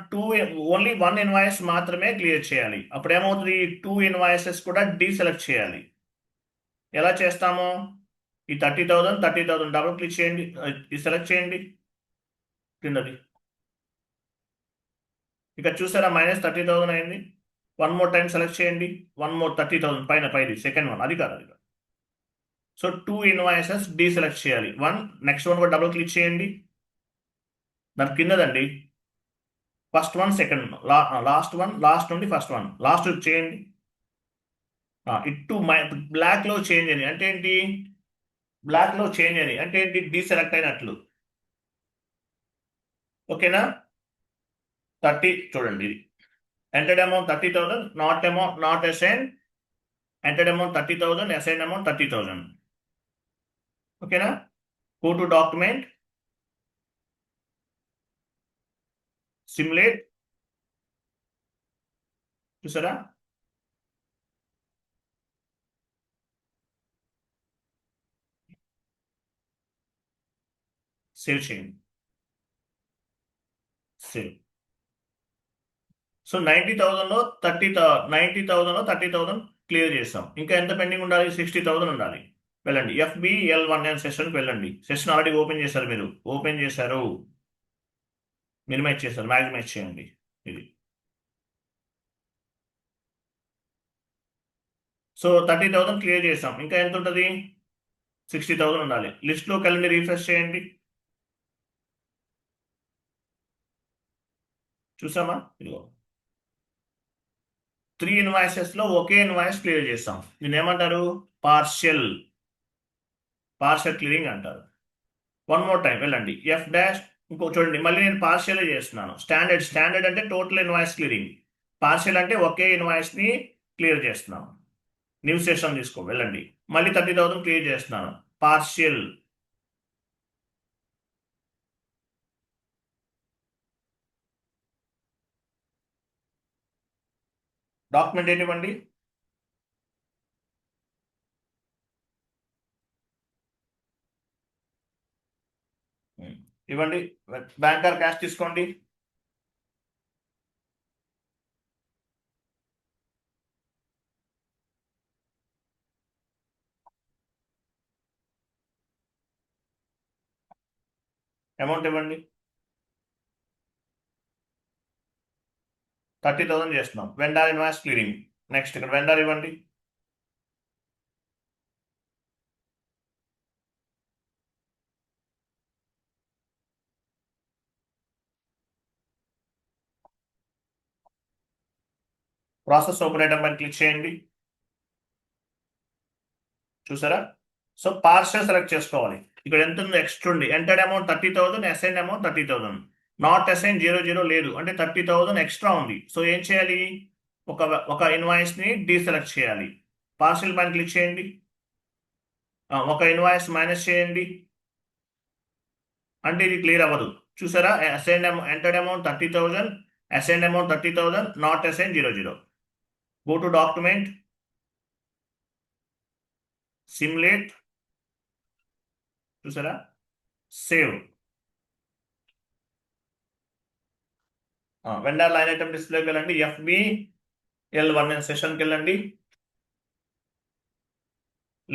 ఓన్లీ 1 ఇన్వాయిస్ మాత్రమే క్లియర్ చేయాలి. అప్పుడు ఏమవుతుంది? 2 ఇన్వాయిసెస్ కూడా డీసెలెక్ట్ చేయాలి. ఎలా చేస్తాము? ఈ 30,000 డబుల్ క్లిక్ చేయండి, ఇది సెలెక్ట్ చేయండి కిందది. ఇక్కడ చూసారా -30,000 అయింది. 1 మోర్ టైం సెలెక్ట్ చేయండి, 1 మోర్ 30,000 పైది సెకండ్ వన్, అది కాదు. సో 2 ఇన్వాయిసెస్ డీసెలెక్ట్ చేయాలి. నెక్స్ట్ వన్ కూడా డబుల్ క్లిక్ చేయండి, దాని కిందదండి. First one second, last one, last నుండి ఫస్ట్ వన్, లాస్ట్ చేయండి. ఇటు బ్లాక్ లో చేంజ్ అని అంటే ఏంటి? బ్లాక్ లో చేంజ్ అని అంటే ఏంటి? డీసెలెక్ట్ అయినట్లు. ఓకేనా? 30 చూడండి, ఇది entered amount 30,000, not assign, entered amount 30,000, assign amount 30,000. ఓకేనా? గో టు డాక్యుమెంట్, సిమ్యులేట్, చూసారా? సేవ్ చేయండి, సేవ్. సో 90,000లో 30,000 క్లియర్ చేస్తాం. ఇంకా ఎంత పెండింగ్ ఉండాలి? 60,000 ఉండాలి. వెళ్ళండి FBL1N సెషన్కి వెళ్ళండి. సెషన్ ఆల్రెడీ ఓపెన్ చేశారు, మీరు ఓపెన్ చేశారు, మినిమైజ్ చేశారు, మ్యాక్సిమైజ్ చేయండి. ఇది సో 30,000 క్లియర్ చేసాం. ఇంకా ఎంత ఉంటుంది? 60,000 ఉండాలి. లిస్ట్లోకి వెళ్ళండి, రీఫ్రెష్ చేయండి. చూసామా? ఇదిగో 3 ఇన్వాయిసెస్లో ఒకే ఇన్వాయిస్ క్లియర్ చేస్తాం. దీన్ని ఏమంటారు? పార్షియల్ క్లియరింగ్ అంటారు. 1 మోర్ టైం వెళ్ళండి, F' ఇంకో చూడండి, మళ్ళీ నేను పార్షియల్ చేస్తున్నాను. స్టాండర్డ్ అంటే టోటల్ ఇన్వాయిస్ క్లియరింగ్, పార్షియల్ అంటే ఒకే ఇన్వాయిస్ని క్లియర్ చేస్తున్నాను. న్యూ సెషన్ తీసుకో, వెళ్ళండి, మళ్ళీ 30,000 క్లియర్ చేస్తున్నాను, పార్షియల్. డాక్యుమెంట్ ఏంటి ఇవ్వండి, ఇవ్వండి, బ్యాంకర్ క్యాష్ తీసుకోండి. అమౌంట్ ఇవ్వండి, 30,000 చేస్తున్నాం. Vendor invoice clearing. నెక్స్ట్ ఇక్కడ వెండార్ ఇవ్వండి, ప్రాసెస్ ఓపెన్ పైన క్లిక్ చేయండి. చూసారా? సో పార్షియల్ సెలెక్ట్ చేసుకోవాలి. ఇక్కడ ఎంత ఉంది? ఎక్స్ట్రా ఉంది. Entered amount 30,000, assign amount 30,000, not assign 00 లేదు అంటే 30,000 ఎక్స్ట్రా ఉంది. సో ఏం చేయాలి? ఒక ఇన్వాయిస్ ని డీసెలెక్ట్ చేయాలి. పార్షియల్ పైన క్లిక్ చేయండి, ఒక ఇన్వాయిస్ మైనస్ చేయండి అంటే ఇది క్లియర్ అవ్వదు. చూసారా? Assign entered amount 30,000, assign amount 30,000, not assign 00. Go to document, simulate, చూసారా? సేవ్. వెండర్ లైన్ ఐటమ్ డిస్ప్లేకి వెళ్ళండి, FBL1N సెషన్కి వెళ్ళండి,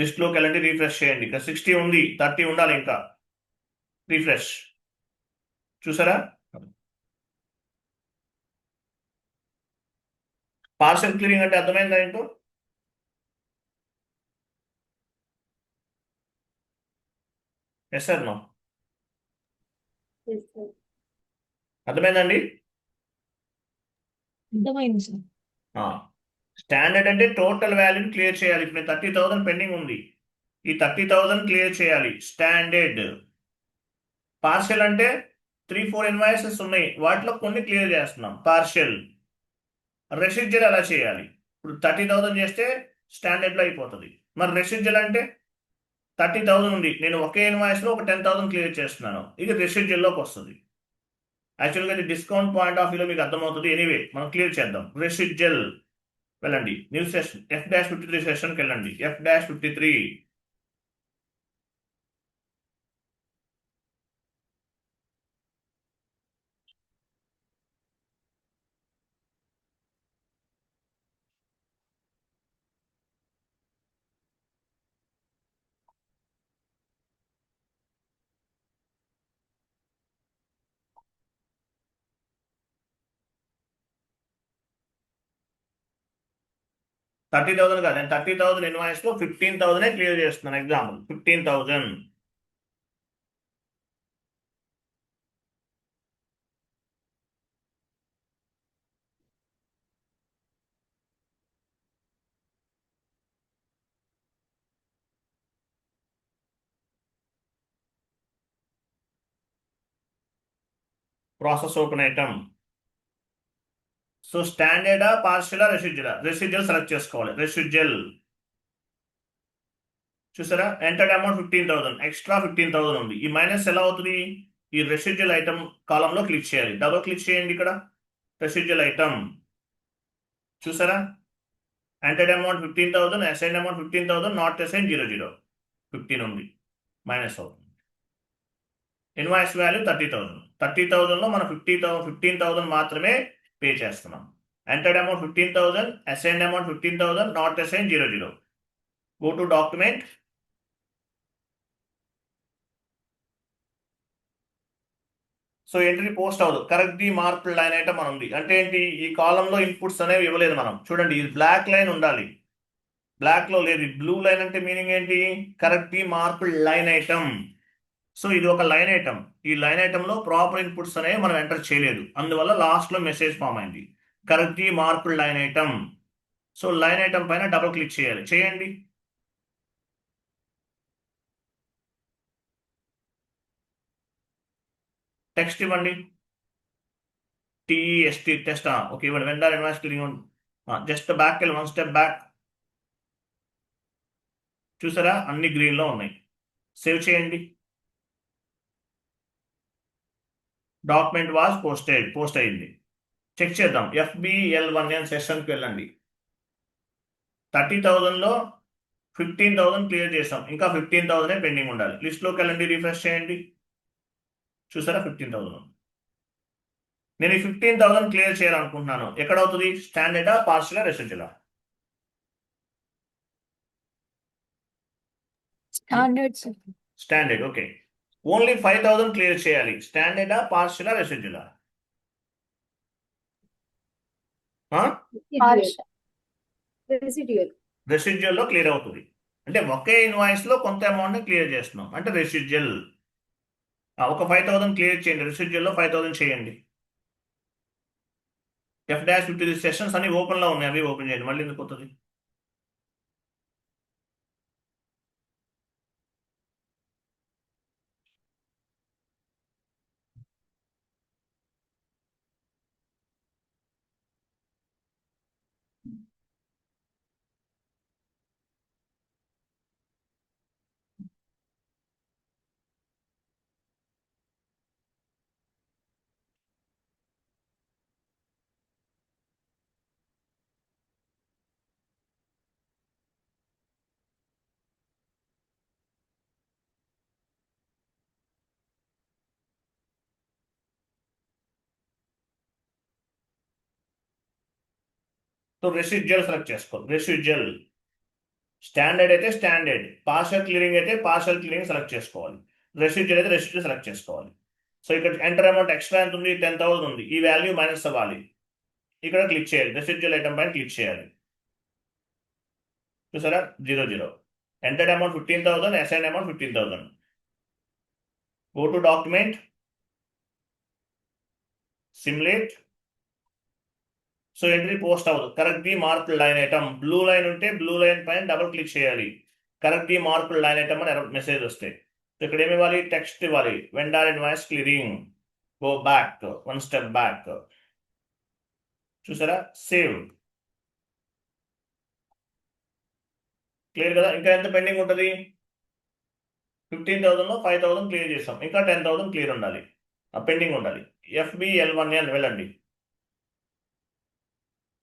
లిస్ట్లోకి వెళ్ళండి, రీఫ్రెష్ చేయండి. ఇక్కడ 60 ఉంది, 30 ఉండాలి ఇంకా. రీఫ్రెష్, చూసారా? పార్షల్ క్లియరింగ్ అంటే అర్థమైందా ఏంటో? Yes sir, no? అర్థమైందండి? అర్థమైంది సార్. స్టాండర్డ్ అంటే టోటల్ వాల్యూని క్లియర్ చేయాలి. ఇప్పుడు 30,000 పెండింగ్ ఉంది, ఈ 30,000 క్లియర్ చేయాలి, స్టాండర్డ్. పార్షియల్ అంటే 3-4 ఇన్వాయిసెస్ ఉన్నాయి, వాటిలో కొన్ని క్లియర్ చేస్తున్నాం, పార్షియల్. రెసిడ్యూల్ అలా చేయాలి. ఇప్పుడు 30,000 చేస్తే స్టాండర్డ్లో అయిపోతుంది. మరి రెసిడ్యూల్ అంటే 30,000 ఉంది, నేను ఒకే ఇన్వాయిస్లో ఒక 10,000 క్లియర్ చేస్తున్నాను, ఇది రెసిడ్యూల్లోకి వస్తుంది. యాక్చువల్గా ఇది డిస్కౌంట్ పాయింట్ ఆఫ్ వ్యూలో మీకు అర్థమవుతుంది. ఎనీవే మనం క్లియర్ చేద్దాం. రెసిడ్యుయల్ వెళ్ళండి, న్యూ సెషన్ F-53 సెషన్కి వెళ్ళండి. F-53 30,000 కాదు, నేను 30,000 ఇన్వాయిస్ లో 15,000 క్లియర్ చేస్తున్నాను. Example 15,000. Process open item. So స్టాండర్డా, పార్షియలా, రెసిడ్యుయలా? రెసిడ్యుయల్ సెలెక్ట్ చేసుకోవాలి. రెసిడ్యుయల్ చూసారా, ఎంటర్డ్ అమౌంట్ 15,000, ఎక్స్ట్రా 15,000 ఉంది. ఈ మైనస్ ఎలా అవుతుంది? ఈ రెసిడ్యుయల్ ఐటమ్ కాలంలో క్లిక్ చేయాలి. డబుల్ క్లిక్ చేయండి ఇక్కడ. రెసిడ్యుయల్ ఐటమ్ చూసారా, entered amount 15,000, assign amount 15,000, not assign 00, 15 ఉంది, మైనస్ అవుతుంది. ఇన్వాయిస్ వాల్యూ 30,000 లో మనం 15,000 మాత్రమే పే చేస్తున్నాం. Entered amount 15,000, assign amount 15,000, not assign 00. Go to document. So entry post అవ్వదు. Correct the marked line item అని ఉంది. అంటే ఏంటి? ఈ కాలంలో ఇన్పుట్స్ అనేవి ఇవ్వలేదు మనం. చూడండి, ఇది బ్లాక్ లైన్ ఉండాలి, బ్లాక్ లో లేదు. బ్లూ లైన్ అంటే మీనింగ్ ఏంటి? Correct the marked line item. So ఇది ఒక లైన్ ఐటమ్. ఈ లైన్ ఐటమ్ లో ప్రాపర్ ఇన్పుట్స్ అనేవి మనం ఎంటర్ చేయలేదు, అందువల్ల లాస్ట్ లో మెసేజ్ ఫామ్ అయింది. Correct the marked line item. So line item పైన డబుల్ క్లిక్ చేయాలి. చేయండి. టెక్స్ట్ ఇవ్వండి. TEST test. ఓకే, ఇవ్వండి. Vendor invoice clearing. Just back వెళ్ళి 1 స్టెప్ బ్యాక్. చూసారా, అన్ని గ్రీన్ లో ఉన్నాయి. సేవ్ చేయండి. డాక్యుమెంట్ వాజ్ పోస్ట్ అయింది. చెక్ చేద్దాం. FBL1N సెషన్కి వెళ్ళండి. 30,000లో 15,000 క్లియర్ చేసాం, ఇంకా 15,000 పెండింగ్ ఉండాలి. లిస్ట్లోకి వెళ్ళండి, రిఫ్రెష్ చేయండి. చూసారా, 15,000. నేను ఈ 15,000 క్లియర్ చేయాలనుకుంటున్నాను. ఎక్కడ అవుతుంది? స్టాండర్డా, పార్షియలా, రెసిడ్యుయలా? Standard sir. Standard. Okay, only 5,000 clear చేయాలి. స్టాండర్డా, పార్షియలా, రెసిడ్యుయలా? రెసిడ్యూయల్. రెసిడ్యుయల్ లో క్లియర్ అవుతుంది. అంటే ఒకే ఇన్వాయిస్ లో కొంత అమౌంట్ ని క్లియర్ చేస్తున్నాం అంటే రెసిడ్యుయల్. ఒక 5,000 క్లియర్ చేయండి. రెసిడ్యుయల్ లో 5,000 చేయండి. F-53 సెషన్స్ అన్ని ఓపెన్ లో ఉన్నాయి, అవి ఓపెన్ చేయండి. మళ్ళీ ఎందుకు వస్తుంది? సో రెసిడ్యుయల్ సెలెక్ట్ చేసుకోండి. రెసిడ్యుయల్. స్టాండర్డ్ అయితే స్టాండర్డ్, పార్షల్ క్లియరింగ్ అయితే పార్షల్ క్లియరింగ్ సెలెక్ట్ చేసుకోవాలి. రెసిడ్యుయల్ అయితే రెసిడ్యుయల్ సెలెక్ట్ చేసుకోవాలి. సో ఇక్కడ ఎంటర్ అమౌంట్ ఎక్స్ట్రా ఎంత ఉంది? 10,000 ఉంది. ఈ వాల్యూ మైనస్ అవ్వాలి. ఇక్కడ క్లిక్ చేయాలి, రెసిడ్యుయల్ ఐటమ్ పైన క్లిక్ చేయాలి. చూసారా, 00. Entered amount 15,000, assign amount 15,000. Go to document, simulate. So entry post అవ్వదు. Correct the marked line item. Blue line ఉంటే బ్లూ లైన్ పైన డబుల్ క్లిక్ చేయాలి. Correct the marked line item అని message వస్తాయి. So ఇక్కడ ఏమి ఇవ్వాలి? టెక్స్ట్ ఇవ్వాలి. Vendor invoice clearing. Go back 1 step back. చూసారా, సేవ్. క్లియర్ కదా? ఇంకా ఎంత పెండింగ్ ఉంటుంది? 15,000లో 5,000 క్లియర్ చేసాం, ఇంకా 10,000 క్లియర్ ఉండాలి. ఆ పెండింగ్ ఉండాలి. FBL1N వెళ్ళండి.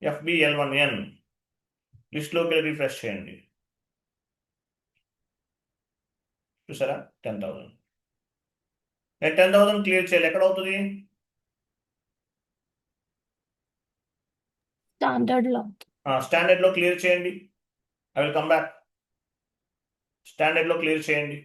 FBL1N లిస్ట్లోకి వెళ్ళి రిఫ్రెష్ చేయండి. చూసారా 10,000. నేను 10,000 క్లియర్ చేయాలి. ఎక్కడ అవుతుంది? స్టాండర్డ్లో. స్టాండర్డ్లో క్లియర్ చేయండి. I will come back. స్టాండర్డ్లో క్లియర్ చేయండి.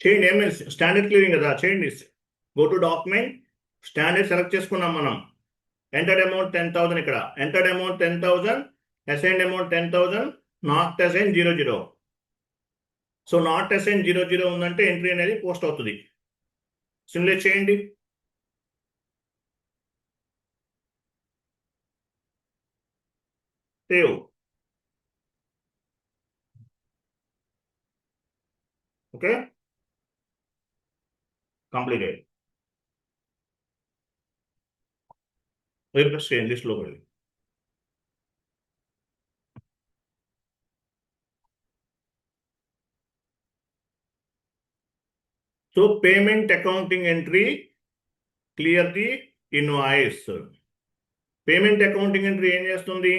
చేయండి. ఏమైనా స్టాండర్డ్ క్లియరింగ్ కదా, చేయండి. Go to document, standard select చేసుకున్నాం మనం. ఎంటర్డ్ అమౌంట్ 10,000 ఇక్కడ. Entered amount 10,000, assigned amount 10,000, not assign 00. So not assign 00 ఉందంటే ఎంట్రీ అనేది పోస్ట్ అవుతుంది. సిమ్యులేట్ చేయండి. సేవ్. Okay, completed. రిఫ్రెష్ చేయండి లిస్ట్లోకి వెళ్ళి. So payment accounting entry, clear the invoice. Payment accounting entry ఏం చేస్తుంది?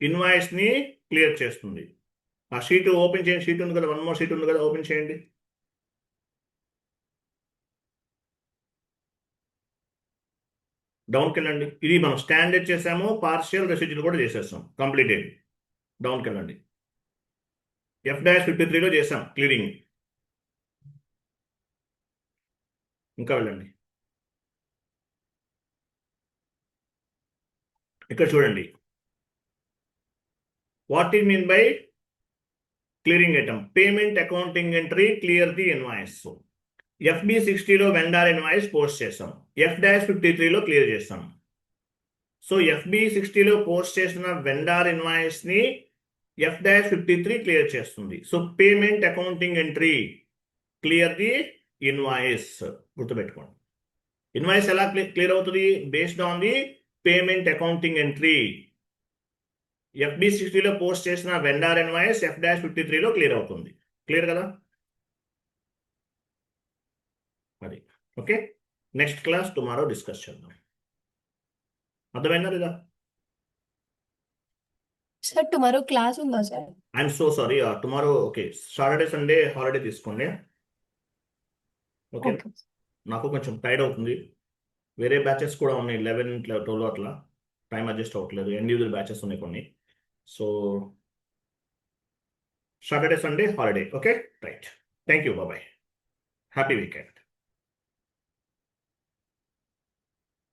ఇన్వాయిస్ ని క్లియర్ చేస్తుంది. ఆ షీట్ ఓపెన్ చేయండి. షీట్ ఉంది కదా, వన్ మోర్ షీట్ ఉంది కదా, ఓపెన్ చేయండి. డౌన్కి వెళ్ళండి. ఇది మనం స్టాండర్డ్ చేసాము, పార్షియల్ రెసిడ్యూల్ కూడా చేసేస్తాం, కంప్లీటెడ్. డౌన్కి వెళ్ళండి. F-53లో చేసాం క్లియరింగ్. ఇంకా వెళ్ళండి. ఇక్కడ చూడండి, what is mean by clearing item? Payment accounting entry, clear the invoice. FB60లో వెండార్ ఇన్వాయిస్ పోస్ట్ చేస్తాం, F-53లో క్లియర్ చేస్తాం. సో FB60లో పోస్ట్ చేసిన వెండార్ ఇన్వాయిస్ ని F-53 క్లియర్ చేస్తుంది. So payment accounting entry, clear the invoice. గుర్తుపెట్టుకోండి, ఇన్వాయిస్ ఎలా క్లియర్ అవుతుంది? Based on the payment accounting entry. FB60లో పోస్ట్ చేసిన వెండార్ ఇన్వాయిస్ F-53లో క్లియర్ అవుతుంది. క్లియర్ కదా? అది okay. Next class tomorrow discuss చేద్దాం. అర్థమైందా లేదా? సార్ టుమారో క్లాస్ ఉందా sir? I'm so sorry, tomorrow okay, Saturday Sunday holiday తీసుకోండి. Okay, okay. నాకు కొంచెం టైర్డ్ అవుతుంది. వేరే బ్యాచెస్ కూడా ఉన్నాయి, 11, 12 అట్లా. టైం అడ్జస్ట్ అవ్వట్లేదు, ఇండివిజువల్ బ్యాచెస్ ఉన్నాయి కొన్ని. So Saturday Sunday holiday. Okay, right. Thank you, bye bye. Happy weekend.